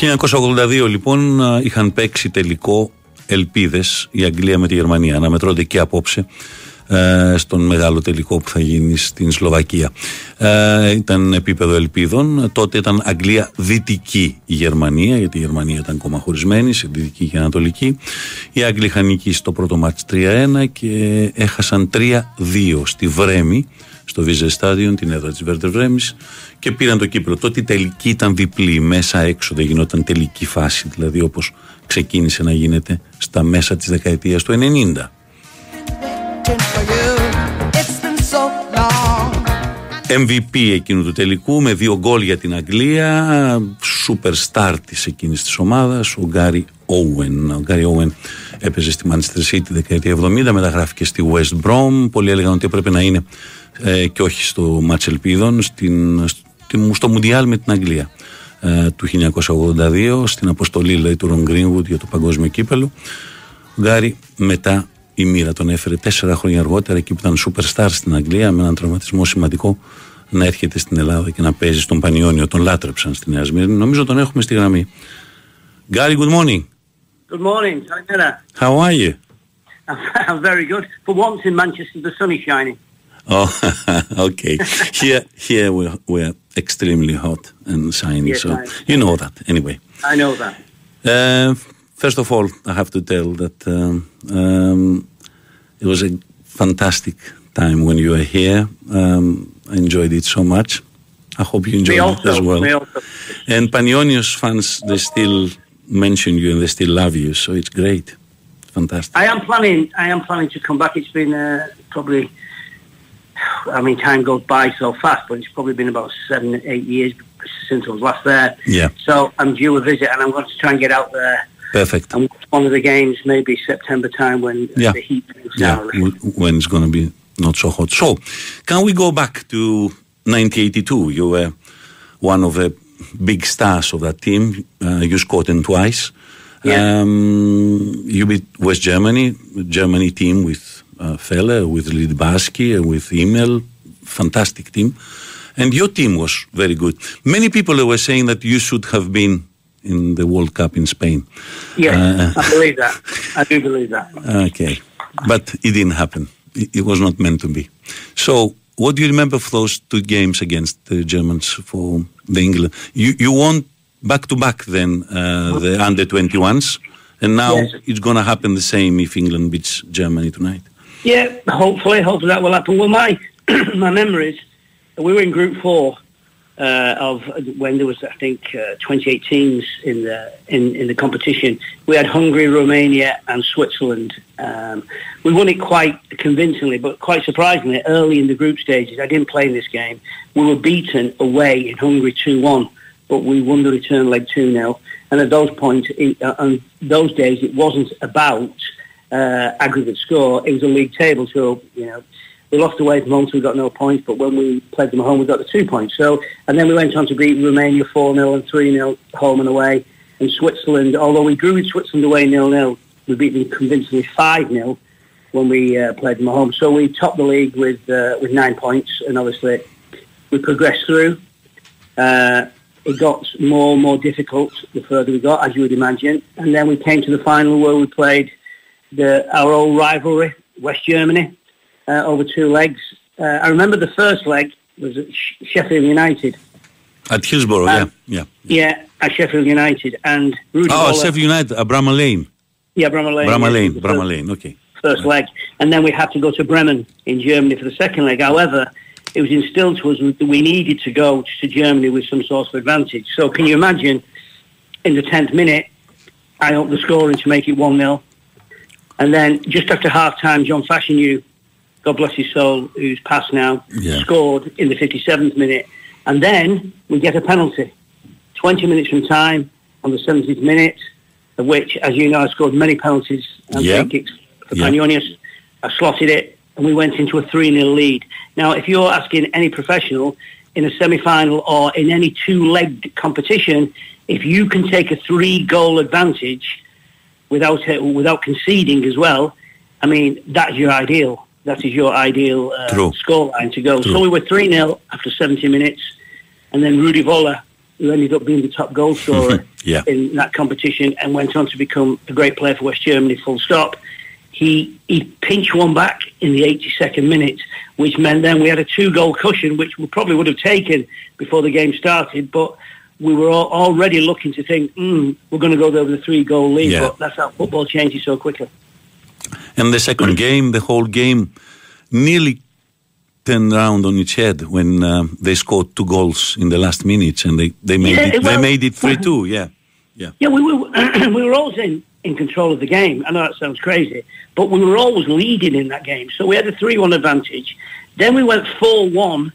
1982 λοιπόν είχαν παίξει τελικό ελπίδες η Αγγλία με τη Γερμανία. Αναμετρώνται και απόψε στον μεγάλο τελικό που θα γίνει στην Σλοβακία. Ήταν επίπεδο ελπίδων. Τότε ήταν Αγγλία δυτική η Γερμανία, γιατί η Γερμανία ήταν κόμμα χωρισμένη σε δυτική και ανατολική. Οι Άγγλοι είχαν νικήσει το πρώτο μάτς 3-1 και έχασαν 3-2 στη Βρέμη, στο Βίζε Στάντιον, την έδρα της Βέρντερ Βρέμης, και πήραν το κύπελλο. Τότε η τελική ήταν διπλή, μέσα έξω, δεν γινόταν τελική φάση, δηλαδή όπως ξεκίνησε να γίνεται στα μέσα της δεκαετίας του 90. MVP εκείνου του τελικού με 2 γκολ για την Αγγλία, superstar της εκείνης της ομάδας, ο Γκάρι Όουεν. Ο Γκάρι Όουεν έπαιζε στη Manchester City τη δεκαετία 70, μεταγράφηκε στη West Brom. Πολλοί έλεγαν ότι έπρεπε να είναι και όχι στο μάτς ελπίδων, στο Μουντιάλ με την Αγγλία του 1982, στην αποστολή δηλαδή του Ρον Γκρίνβουντ για το παγκόσμιο κύπελλο. Ο Γκάρι μετά η μοίρα τον έφερε 4 χρόνια αργότερα, εκεί που ήταν superstar στην Αγγλία, με έναν τραυματισμό σημαντικό, να έρχεται στην Ελλάδα και να παίζει στον Πανιώνιο. Τον λάτρεψαν στη Νέα Σμύρνη. Νομίζω τον έχουμε στη γραμμή. Γκάρι, good morning. Good morning. How are you? I'm very good. For once in Manchester, the sun is shining. Oh, okay. Here we're extremely hot and shiny, yes, so you know that anyway. I know that. First of all, I have to tell that it was a fantastic time when you were here. I enjoyed it so much. I hope you enjoyed it as well. And Panionio's fans, they still mention you and they still love you, so it's great. Fantastic. I am planning to come back. It's been probably, I mean, time goes by so fast, but it's probably been about 7-8 years since I was last there. Yeah. So I'm due a visit, and I'm going to try and get out there. Perfect. And one of the games, maybe September time, when the heat moves down. When it's going to be not so hot. So, can we go back to 1982? You were one of the big stars of that team. You scored them twice. Yeah. You beat West Germany team with Feller, with Lidbaski, with Immel. Fantastic team. And your team was very good. Many people were saying that you should have been in the World Cup in Spain. Yes, I believe that. I do believe that. Okay. But it didn't happen. It was not meant to be. So, what do you remember of those 2 games against the Germans for the England? You won back-to-back then, the under-21s, and now it's going to happen the same if England beats Germany tonight. Yeah, hopefully that will happen. Well, my memories, we were in Group 4 of when there was, I think, 28 teams in the competition. We had Hungary, Romania, and Switzerland. We won it quite convincingly, but quite surprisingly, early in the group stages. I didn't play in this game. We were beaten away in Hungary 2-1, but we won the return leg 2-0. And at those points, on those days, it wasn't about aggregate score. It was a league table, so we lost away from home, so we got no points, but when we played them at home, we got the 2 points. So, and then we went on to beat Romania 4-0 and 3-0 home and away. And Switzerland, although we drew with Switzerland away 0-0, we beat them convincingly 5-0 when we played them at home. So we topped the league with 9 points, and obviously we progressed through. It got more and more difficult the further we got, as you would imagine. And then we came to the final where we played our old rivalry, West Germany, over 2 legs. I remember the first leg was at Sheffield United. At Hillsborough, yeah. Yeah, at Sheffield United. And Rudy Voller, Sheffield United, Bramall Lane. Yeah, Bramall Lane, okay. First leg. And then we had to go to Bremen in Germany for the second leg. However, it was instilled to us that we needed to go to Germany with some sort of advantage. So can you imagine, in the 10th minute, I upped the scoring to make it 1-0. And then just after half-time, John Fashanu, God bless his soul, who's passed now, scored in the 57th minute. And then we get a penalty. 20 minutes from time on the 70th minute, of which, as you know, I scored many penalties and free kicks for Panιώνιο. I slotted it, and we went into a 3-0 lead. Now, if you're asking any professional in a semi-final or in any 2-legged competition, if you can take a 3-goal advantage without conceding as well, I mean, that's your ideal. That is your ideal scoreline to go. True. So we were 3-0 after 70 minutes, and then Rudy Voller who ended up being the top goal scorer in that competition and went on to become a great player for West Germany, full stop. He pinched one back in the 82nd minute, which meant then we had a 2-goal cushion, which we probably would have taken before the game started, but we were already looking to think, we're going to go there with a 3-goal lead, but that's how football changes so quickly. And the second game, the whole game nearly turned around on its head when they scored 2 goals in the last minutes, and they made it 3-2. Yeah, we were always in control of the game. I know that sounds crazy, but we were always leading in that game. So we had a 3-1 advantage. Then we went 4-1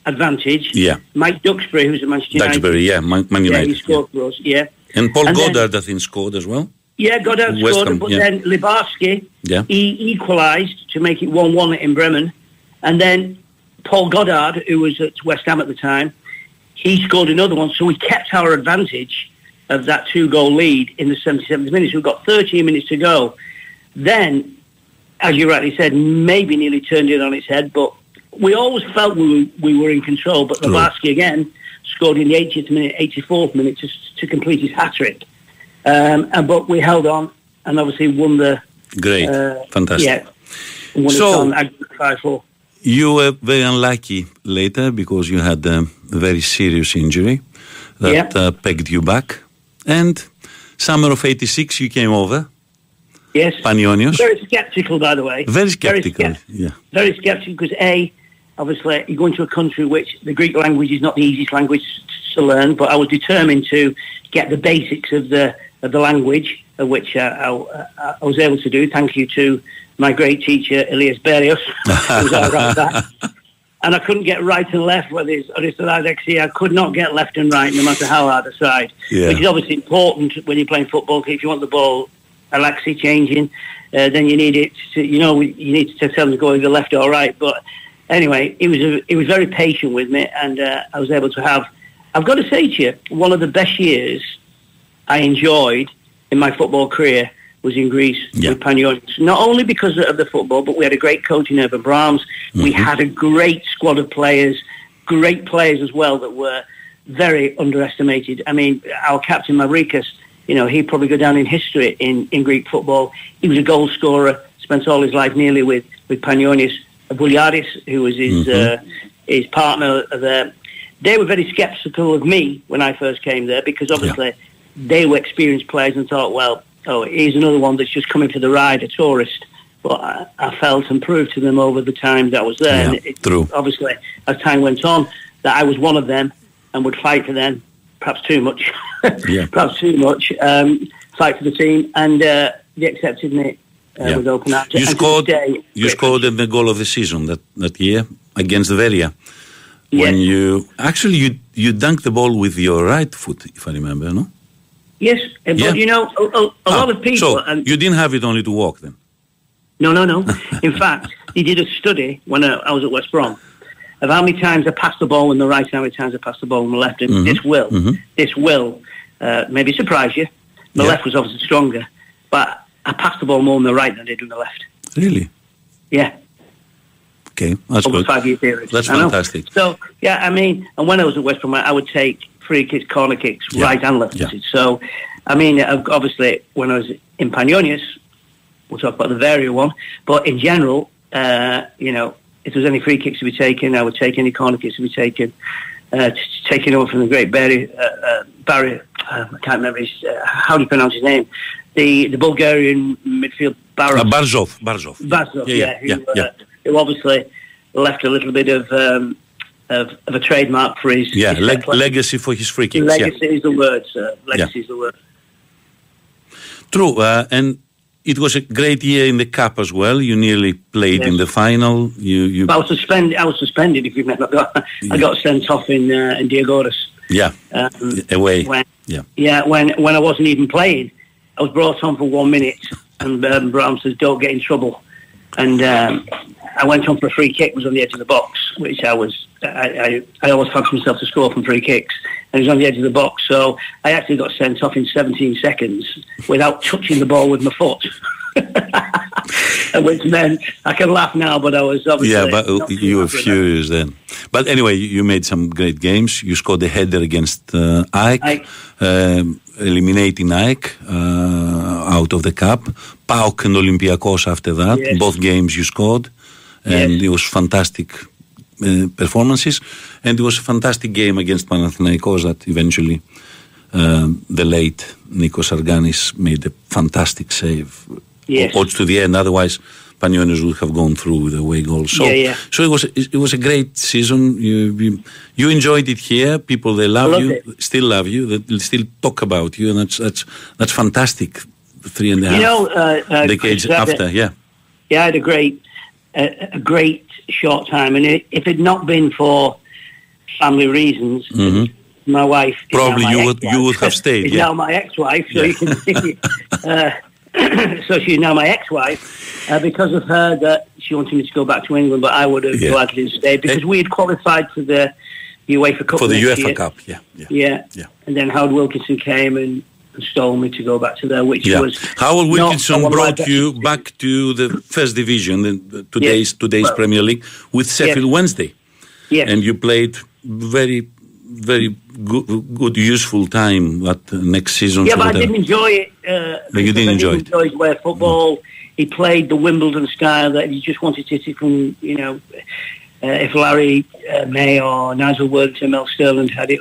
advantage. Yeah. Mike Duxbury, who's a Manchester United. Man United. He scored for us, And Paul Goddard, I think, scored as well. Yeah, Goddard scored, but then Libarski, he equalised to make it 1-1 in Bremen. And then Paul Goddard, who was at West Ham at the time, he scored another one. So we kept our advantage of that 2-goal lead in the 77th minute. We've got 13 minutes to go. Then, as you rightly said, maybe nearly turned it on its head, but we always felt we were in control. But Libarski again scored in the 80th minute, 84th minute to complete his hat-trick. But we held on and obviously won the... Great. Fantastic. Yeah. Won so, it 5-4. You were very unlucky later because you had a very serious injury that pegged you back. And summer of 86, you came over. Yes. Panιώνιος. Very sceptical, by the way. Very sceptical, Very sceptical because, obviously, you go into a country which the Greek language is not the easiest language to learn, but I was determined to get the basics of the language, which I was able to do. Thank you to my great teacher, Elias Berrios, who was all right with that. And I couldn't get right and left, whether it's orthodoxy. I could not get left and right, no matter how hard I tried. Which is obviously important when you're playing football. If you want the ball alaxy changing, then you need it to, you need to tell them to go either left or right. But anyway, he was very patient with me, and I was able to have, I've got to say to you, one of the best years I enjoyed in my football career was in Greece with Panιώνιο. Not only because of the football, but we had a great coach in Urban Brahms. Mm-hmm. We had a great squad of players, great players as well that were very underestimated. I mean, our captain Mavrikas, he'd probably go down in history in Greek football. He was a goal scorer, spent all his life nearly with Panιώνιος. Bouliaris, who was his partner there. They were very sceptical of me when I first came there because obviously they were experienced players and thought, well, here's another one that's just coming for the ride, a tourist. But I felt and proved to them over the time that I was there. True. Obviously, as time went on, that I was one of them and would fight for them, perhaps too much, fight for the team. And they accepted me with open arms. You scored in the goal of the season that year against Veria. When you dunked the ball with your right foot, if I remember, no? Yes, but a lot of people... So you didn't have it only to walk then? No. In fact, he did a study when I was at West Brom of how many times I passed the ball on the right and how many times I passed the ball on the left. And this will maybe surprise you. The left was obviously stronger, but I passed the ball more on the right than I did on the left. Really? Yeah. Okay, that's over good. 5-year period. That's fantastic. So, and when I was at West Brom, I would take free kicks, corner kicks, right and left footed. So, obviously, when I was in Panιώνιος, we'll talk about the Veria one, but in general, if there was any free kicks to be taken, I would take any corner kicks to be taken. Taking over from the great Barry, I can't remember how do you pronounce his name? The Bulgarian midfield Barzov. Who obviously left a little bit of a trademark for his legacy for his free kicks. Legacy is the word, sir. Legacy is the word. True, and it was a great year in the Cup as well. You nearly played in the final. I was suspended. If you've never got, I got sent off in Diagoras. Away. When I wasn't even playing, I was brought on for 1 minute, and Brown says, "Don't get in trouble." And I went on for a free kick. Was on the edge of the box, which I always fancy myself to score from free kicks, and it was on the edge of the box. So I actually got sent off in 17 seconds without touching the ball with my foot. Which meant I can laugh now, but I was obviously... Yeah, but you were furious then. But anyway, you made some great games. You scored a header against Ike. Eliminating Ike out of the cup. PAOK and Olympiacos after that. Yes. Both games you scored. And it was fantastic performances. And it was a fantastic game against Panathinaikos that eventually the late Nikos Arganis made a fantastic save. Yes. Odds to the end. Otherwise, Panionis would have gone through the away goal. So, so it was a great season. You enjoyed it here. People, they love you, still love you. They still talk about you, and that's fantastic. 3.5 decades after, Yeah, I had a great short time, and if it had not been for family reasons, my wife probably you would have stayed. Is now my ex-wife, so you can see. So she's now my ex-wife. Because of her, that she wanted me to go back to England, but I would have gladly stayed because we had qualified for the UEFA Cup for the UEFA Cup. And then Howard Wilkinson came and stole me to go back to there, which was Howard Wilkinson brought you back to the first division, today's Premier League, with Sheffield Wednesday. Yes, and you played very good, useful time that next season. Yeah, but I didn't enjoy it. You didn't enjoy it. His way of football. He played the Wimbledon style that he just wanted to hit from, if Larry May or Nigel Worthington, Mel Sterling had it,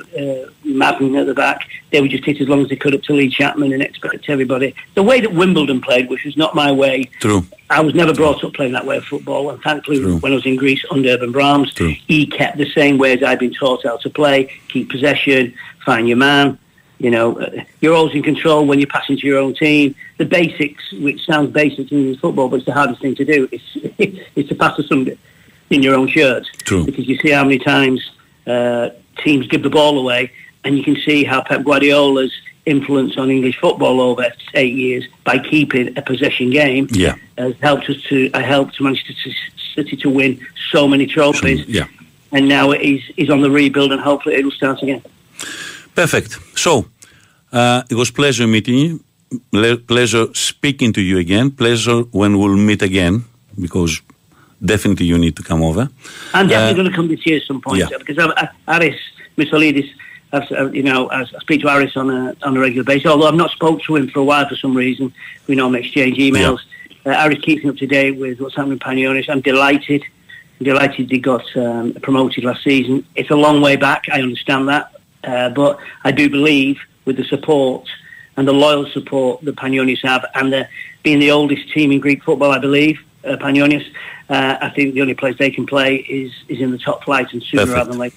Madden at the back, they would just hit as long as they could up to Lee Chapman and expect everybody. The way that Wimbledon played, which was not my way. True. I was never brought up playing that way of football, and thankfully when I was in Greece under Urban Brahms, he kept the same way as I'd been taught how to play, keep possession, find your man. You're always in control when you're passing to your own team. The basics, which sounds basic in football, but it's the hardest thing to do, is to pass to somebody in your own shirt. True. Because you see how many times teams give the ball away, and you can see how Pep Guardiola's influence on English football over 8 years by keeping a possession game has helped Manchester City to win so many trophies. And now it is on the rebuild, and hopefully it will start again. Perfect. So, it was pleasure meeting you. Pleasure speaking to you again. Pleasure when we'll meet again, because definitely you need to come over. I'm definitely going to come this year at some point, because Aris Missolidis, I speak to Aris on a regular basis, although I've not spoke to him for a while for some reason. We normally exchange emails. Aris keeps me up to date with what's happening in Panιώνιο. I'm delighted they got promoted last season. It's a long way back, I understand that. But I do believe with the support and the loyal support that Panionis have, and being the oldest team in Greek football, I believe, Panionis, I think the only place they can play is in the top flight, and sooner rather than later.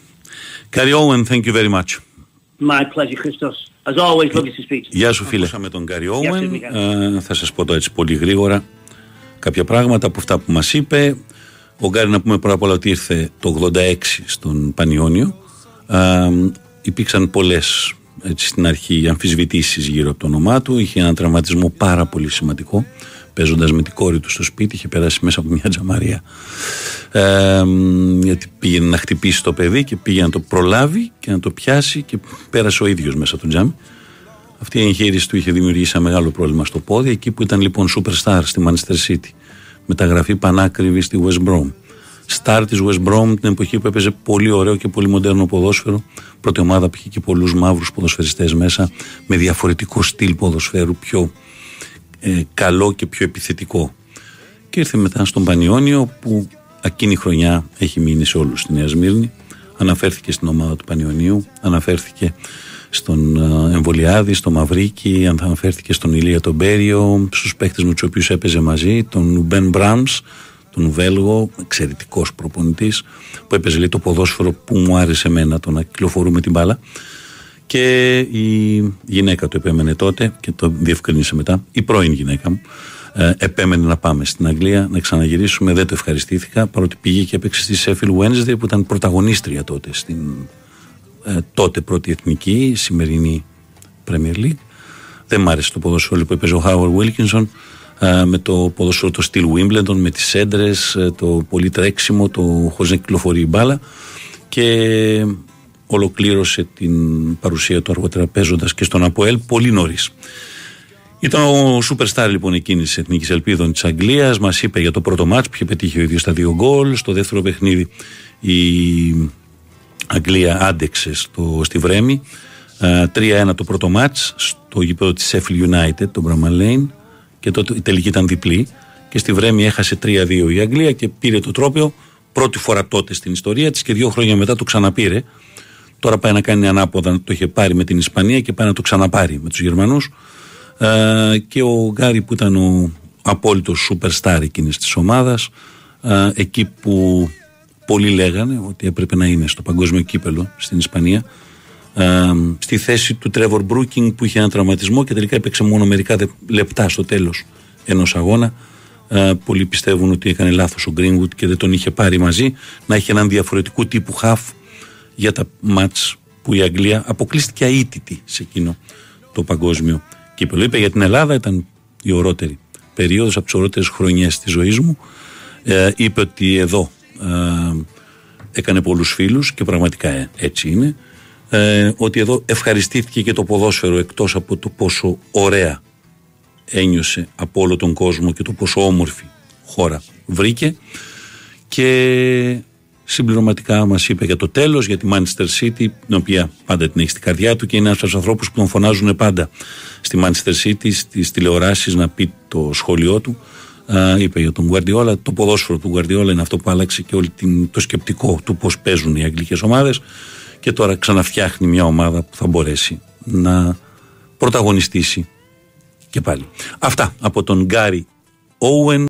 Γκάρι Όουεν, thank you very much. My pleasure, Christos. As always, lovely to speak to you. Γεια σου φίλε. Με τον Γκάρι Όουεν, θα σας πω τώρα έτσι πολύ γρήγορα κάποια πράγματα από αυτά που μας είπε. Ο Γκάρι, να πούμε πρώτα απ' όλα ότι ήρθε το 86 στον Πανιώνιο. Υπήρξαν πολλές στην αρχή αμφισβητήσεις γύρω από το όνομά του. Είχε έναν τραυματισμό πάρα πολύ σημαντικό, παίζοντας με την κόρη του στο σπίτι. Είχε περάσει μέσα από μια τζαμαρία, γιατί πήγαινε να χτυπήσει το παιδί και πήγε να το προλάβει και να το πιάσει, και πέρασε ο ίδιος μέσα από το τζάμι. Αυτή η εγχείρηση του είχε δημιουργήσει ένα μεγάλο πρόβλημα στο πόδι, εκεί που ήταν λοιπόν superstar στη Manchester City, μεταγραφή πανάκριβη στη West Brom. Στάρ της West Brom την εποχή που έπαιζε πολύ ωραίο και πολύ μοντέρνο ποδόσφαιρο. Πρώτη ομάδα που είχε και πολλούς μαύρους ποδοσφαιριστές μέσα, με διαφορετικό στυλ ποδοσφαίρου, πιο καλό και πιο επιθετικό. Και ήρθε μετά στον Πανιώνιο, που εκείνη η χρονιά έχει μείνει σε όλους στη Νέα Σμύρνη. Αναφέρθηκε στην ομάδα του Πανιωνίου, αναφέρθηκε στον Εμβολιάδη, στο Μαυρίκη, αναφέρθηκε στον Ηλία τον Μπέριο, στους παίκτες με τους οποίους έπαιζε μαζί, τον Μπεν Μπραμς, τον Βέλγο, εξαιρετικός προπονητής, που έπαιζε λέει το ποδόσφαιρο που μου άρεσε εμένα, το να κυκλοφορούμε την μπάλα. Και η γυναίκα του επέμενε τότε, και το διευκρίνησε μετά, η πρώην γυναίκα μου, επέμενε να πάμε στην Αγγλία, να ξαναγυρίσουμε. Δεν το ευχαριστήθηκα, παρότι πήγε και έπαιξε στη Sheffield Wednesday, που ήταν πρωταγωνίστρια τότε στην τότε πρώτη εθνική, σημερινή Premier League. Δεν μ' άρεσε το ποδόσφαιρο που έπαιζε ο Howard Wilkinson, με το ποδόσφαιρο το στυλ Wimbledon, με τις έντρες, το πολύ τρέξιμο, το χωρίς να κυκλοφορεί η μπάλα, και ολοκλήρωσε την παρουσία του αργότερα παίζοντας και στον ΑΠΟΕΛ πολύ νωρίς. Ήταν ο superstar λοιπόν εκείνης της Εθνικής Ελπίδων της Αγγλίας. Μας είπε για το πρώτο μάτς που είχε πετύχει ο ίδιος τα 2 γκολ. Στο δεύτερο παιχνίδι η Αγγλία άντεξε στη Βρέμη. 3-1 το πρώτο μάτς στο γήπεδο της Sheffield United, το Bramall Lane, και τότε η τελική ήταν διπλή. Και στη Βρέμη έχασε 3-2 η Αγγλία και πήρε το τρόπαιο πρώτη φορά τότε στην ιστορία της και 2 χρόνια μετά το ξαναπήρε. Τώρα πάει να κάνει ανάποδα, το είχε πάρει με την Ισπανία και πάει να το ξαναπάρει με τους Γερμανούς. Και ο Γκάρι που ήταν ο απόλυτος superstar εκείνης της ομάδας, εκεί που πολλοί λέγανε ότι έπρεπε να είναι στο παγκόσμιο κύπελο στην Ισπανία, στη θέση του Τρέβορ Μπρούκινγκ που είχε ένα τραυματισμό και τελικά έπαιξε μόνο μερικά λεπτά στο τέλος ενός αγώνα. Πολλοί πιστεύουν ότι έκανε λάθος ο Greenwood και δεν τον είχε πάρει μαζί, να είχε έναν διαφορετικού τύπου χαφ για τα μάτς που η Αγγλία αποκλείστηκε αίτητη σε εκείνο το παγκόσμιο κύπελο. Είπε για την Ελλάδα, ήταν η ορότερη περίοδος, από τις ορότερες χρονιές της ζωής μου. Είπε ότι εδώ έκανε πολλούς φίλους και πραγματικά έτσι είναι. Ότι εδώ ευχαριστήθηκε και το ποδόσφαιρο, εκτός από το πόσο ωραία ένιωσε από όλο τον κόσμο και το πόσο όμορφη χώρα βρήκε. Και συμπληρωματικά μας είπε για το τέλος, για τη Manchester City, την οποία πάντα την έχει στην καρδιά του και είναι ένας από τους ανθρώπους που τον φωνάζουν πάντα στη Manchester City, στις τηλεοράσεις, να πει το σχόλιο του. Είπε για τον Γκουαρντιόλα, το ποδόσφαιρο του Γκουαρντιόλα είναι αυτό που άλλαξε και όλο το σκεπτικό του πώς παίζουν οι αγγλικές ομάδες, και τώρα ξαναφτιάχνει μια ομάδα που θα μπορέσει να πρωταγωνιστήσει και πάλι. Αυτά από τον Γκάρι Όουεν.